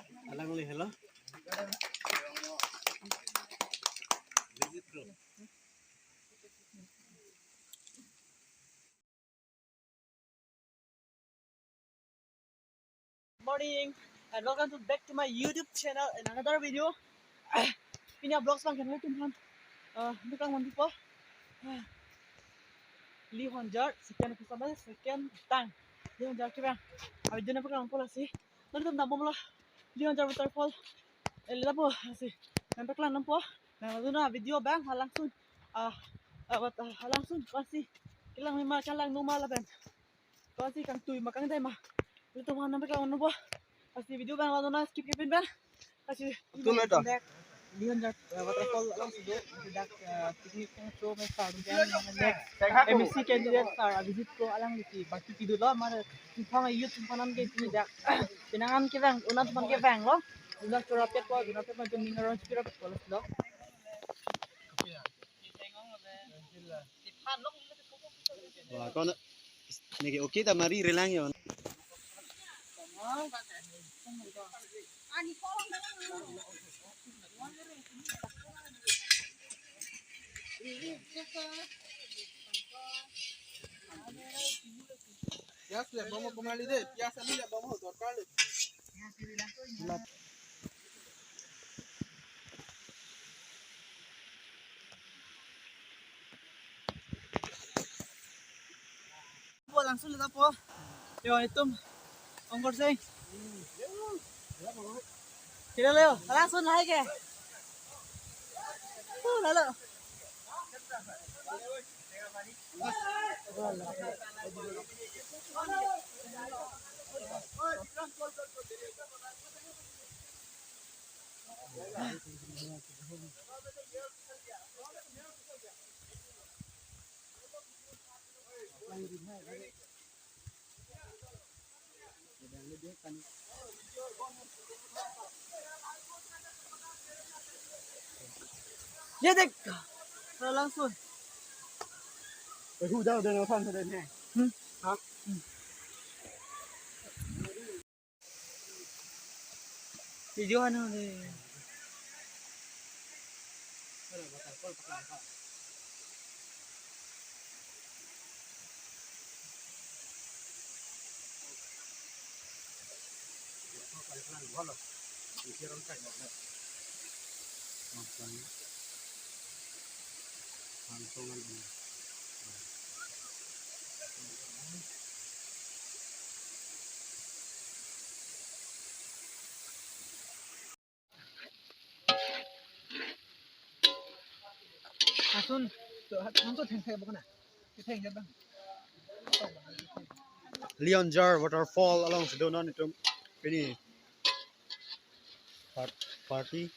Alang li hello. Morning and welcome back to my YouTube channel and another video. Ini vlogs bang kan teman. Bukan mandi po. Li Honjar sekian kesana sekian tang. Li Honjar kira. Abi jena pegang pola sih. Nanti tem nampak lah. Li Honjar waterfall. Lihat po sih. Nampak lah nampak. Nah lalu na video bang langsung. Langsung kasih. Kilang lima kilang normal lah bang. Kasih kang tuh makan deh mah. Itu mana nampak lah nampak. Kasih video bang lalu na skipin bang. Kasih. Itu lah dah. Li Honjar waterfall langsung do. Tidak piknik yang show may start again. MSc candidate sa visit ko alang liti baki tidur lo mana simpang youth simpanan ke tidak tinangan kita unat teman ke bang lo unat kerapet ko unat teman jeng ningaron spira ko lo Wah, kau ni okay tak mari relang yon. Pias le vamos a comer de pias a mí le vamos a tocarle. po langsung lihat po yo itu ongkor sing kira leo langsung naik ke lalu ya dek langsung Hu dah dah fan dah ni. video ano ni langsung theng bukan na theng jat bang Li Honjar waterfall along sedonan itu ini party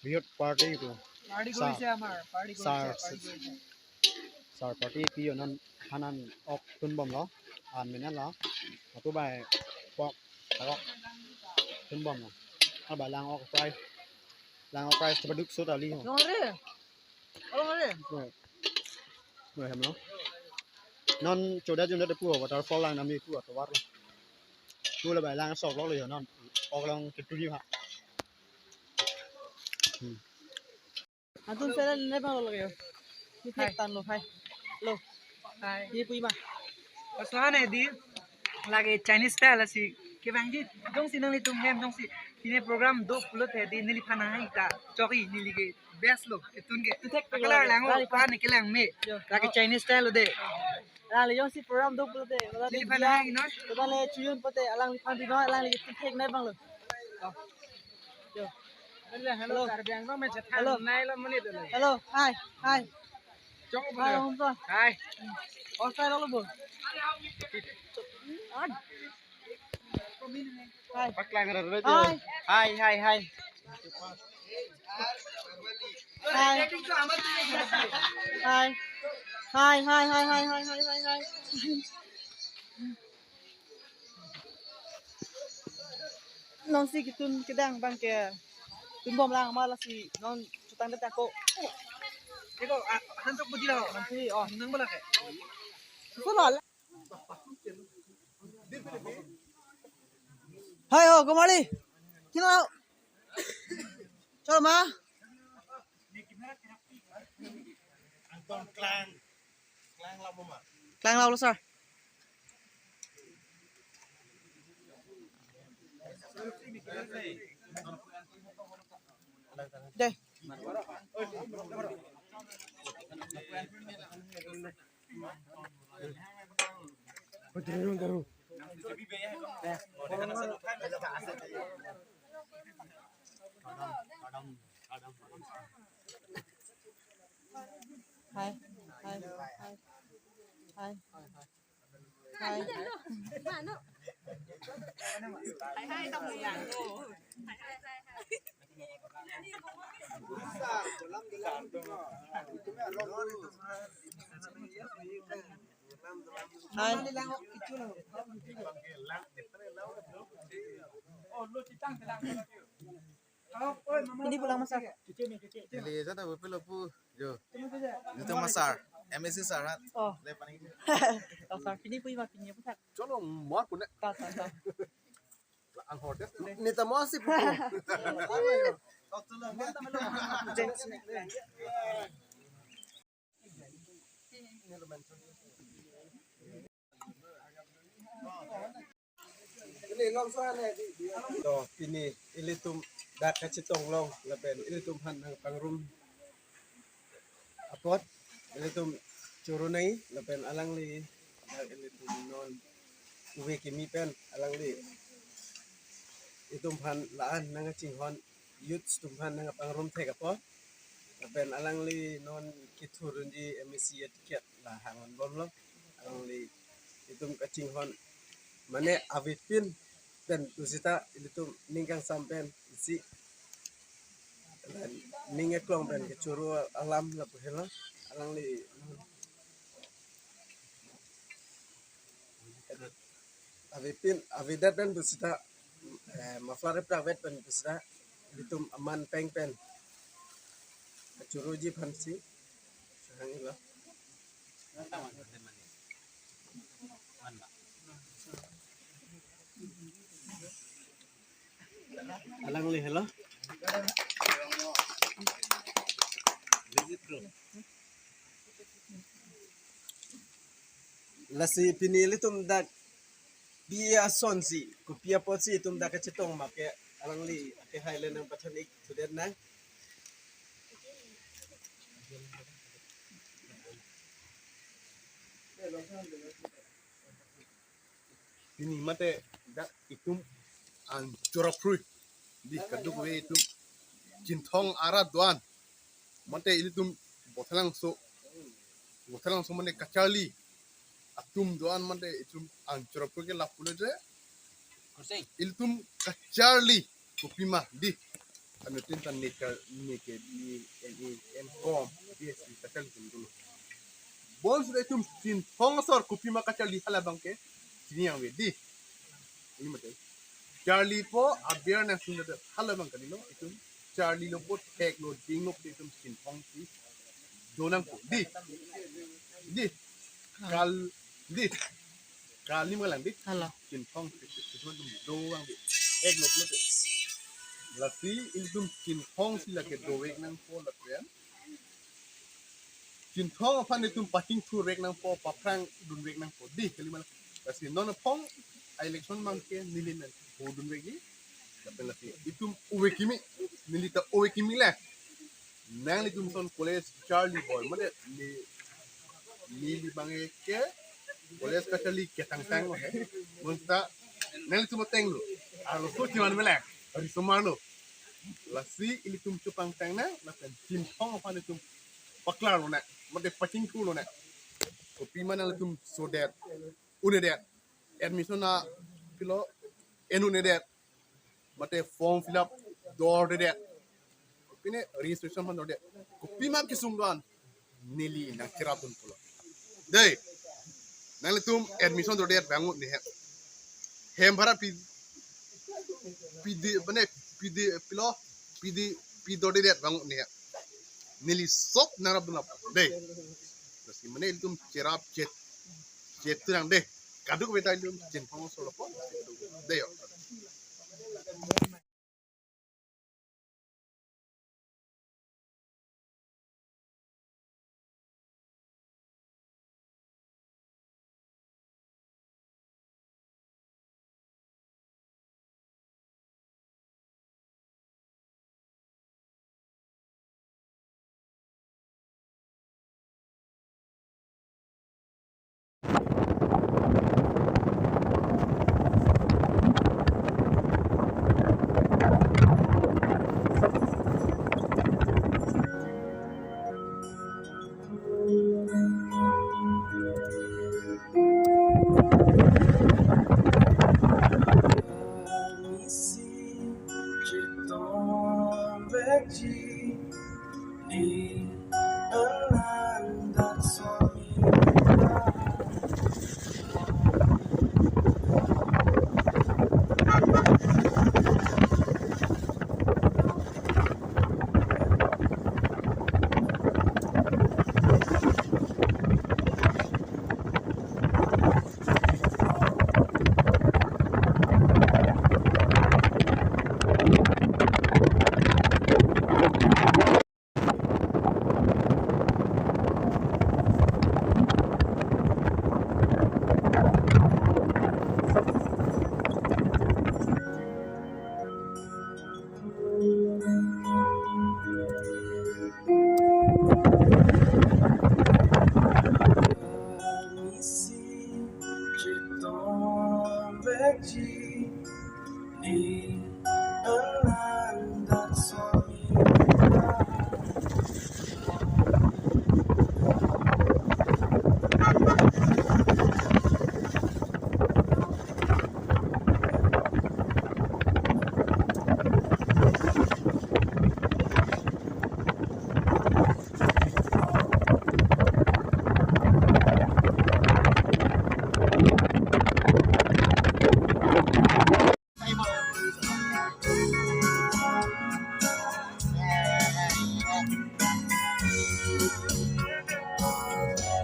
weird party itu. party করেছে আমার party করেছে Sar party ki yonan hanan ok tun bom lo an mena lo tu bai pok tak tun bom lo al bai lang ok price sebaduk so tali ho Ngore người hem lo non choda junda de pu waterfall lang nami pu atwar lo tu la bai lang sok lo le non ok lang kitu ni ha Atun sela ne bang lo lagi ni tek tan lo hai lo hai ni pui ma Pasahan eh di lagi Chinese style asi ke bang ji dong si nang litung hem dong si ini program do pulut eh di nili phana hai ka choki nili ke best lo itun ke akala lang o pan ke lang me lagi Chinese style lo de Lali yung si program do pulo de nili phana hai no kita le chuyun pote alang lipan di no alang li tek ne bang lo yo hello kar bang no me chathan nai lo mani de hello hai chok hai om to hai और काय lo bo hai paklang ra ra hai hai hai non si kitun kedang bang ke tun bom lang ma la si non tutang de tako Eko hantok mo dilo nanti oh nang bala ke so lol hai ho kembali Kino lao. Cholo ma. Klang lao lo sir. Đây. Hai. Hai. Hai. Hai. Hai. Hindi po lang masak. Jadi saya tahu pelu pu jo. Itu masar. MSC sarat. Oh. Le paling. Tao sir, hindi po yung mapinya po sir. Cholo mot pun nek Tao. ang hot Ni ta mo si pu. Ini long sana di. To pini ilitum dak kacitong long lapen ilitum han ang pangrum. Apot ilitum curunai lapen alang li ilitum non uwe kimi pen alang li itum han laan nang cinghon yut tumhan nang pangrum tek apo lapen alang li non kiturun di emisi etiket lah hangon bom lo alang li itum kacinghon mane avipin dan tusita ilitum ningkang sampen isi dan ninge klong pen kecuru alam la pohela alang li avipin avidat dan tusita maflare pravet pen tusita ilitum aman peng pen kecuru ji pansi sahang ila alang li hello lasi pinili tum dak pia sonsi ku pia potsi tum dak kecetong make alang li ke highland ng patanik sudet na ini mate dak itum an chorapru di kaduk we itum jintong ara doan mate ilitum botalang so mane kachali atum doan mate itum an chorapru ke lapule je ilitum kachali kupima di anu tintan nekal neke ni en kom di kachali dulu bon sudah itum jintong sor kupima kachali halabang ke sini yang we di ini mate Charlie po abiar na sudah halabang kanino itu Charlie lo po tek lo dingok itu sin pong si donang po di kali malang di Hala. sin pong itu doang di ek lo po lati itu sin pong sila ke doek nang po latren sin pong apa itu pating tu rek nang po paprang dun rek nang po di kali malang kasi nono pong election mangke nilin hodun wegi tapi lati itu uwe kimi nilita uwe kimi le nang litum son college Charlie boy made ni bange ke college ka Charlie ke tang tang ho hai musta nang litum tenglo alo so timan mele ari somalo lasi ilitum chupang tang na laten tin pong pa litum paklaro na made pacing kulo na kopi mana litum so that une that admission na pilo enu ne that mate form fill up door de that pine registration man de kopi mam kisunggan nili na kiratun pulo dei nale tum admission do det bangun ne hem bhara pidi bane pidi pilo pidi do de det bangun ne nili sok narabuna dei terus mane tum cerap cetrang deh kaduk beta ilum jen pangos solo po deo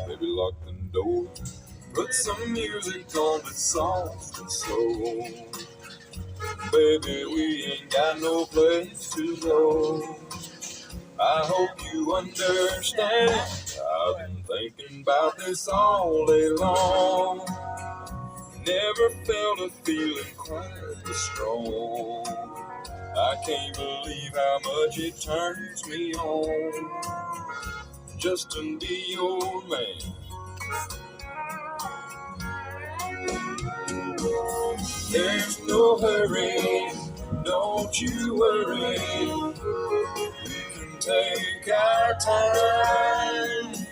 Baby, lock the door. Put some music on that's soft and slow. Baby, we ain't got no place to go. I hope you understand. I've been thinking about this all day long. Never felt a feeling quite this strong. I can't believe how much it turns me on just to be your man. There's no hurry, don't you worry. We can take our time.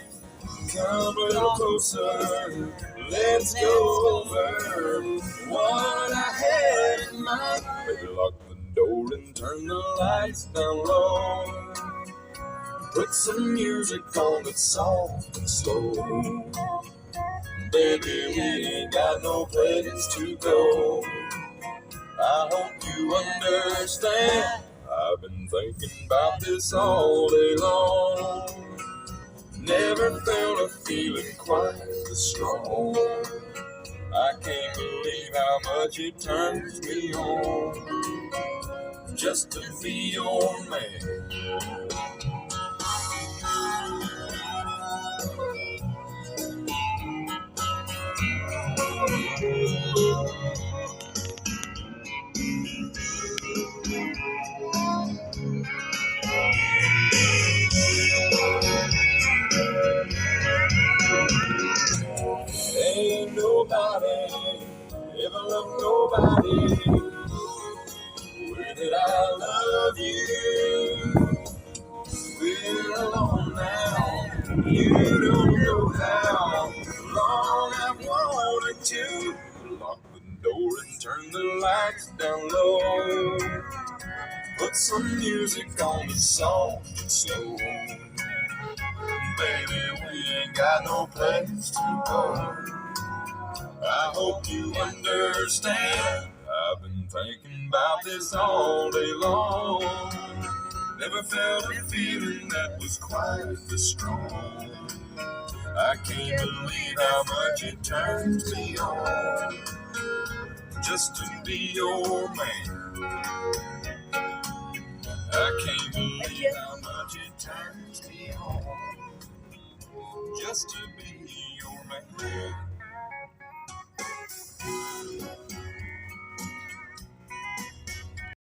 Come a little closer, let's go over what I had in mind. Baby, lock the door and turn the lights down low. Put some music on that's soft and slow. Baby, we ain't got no place to go. I hope you understand. I've been thinking about this all day long. Never felt a feeling quite this strong. I can't believe how much it turns me on just to be your man. Ain't nobody ever loved nobody the way that I love you. We're alone now, you don't know how long I've wanted to. Lock the door and turn the lights down low. Put some music on that's soft and slow. Baby, we ain't got no place to go. I hope you understand. I've been thinking about this all day long. Never felt a feeling that was quite this strong. I can't believe how much it turns me on just to be your man. I can't believe how much it turns me on just to be your man.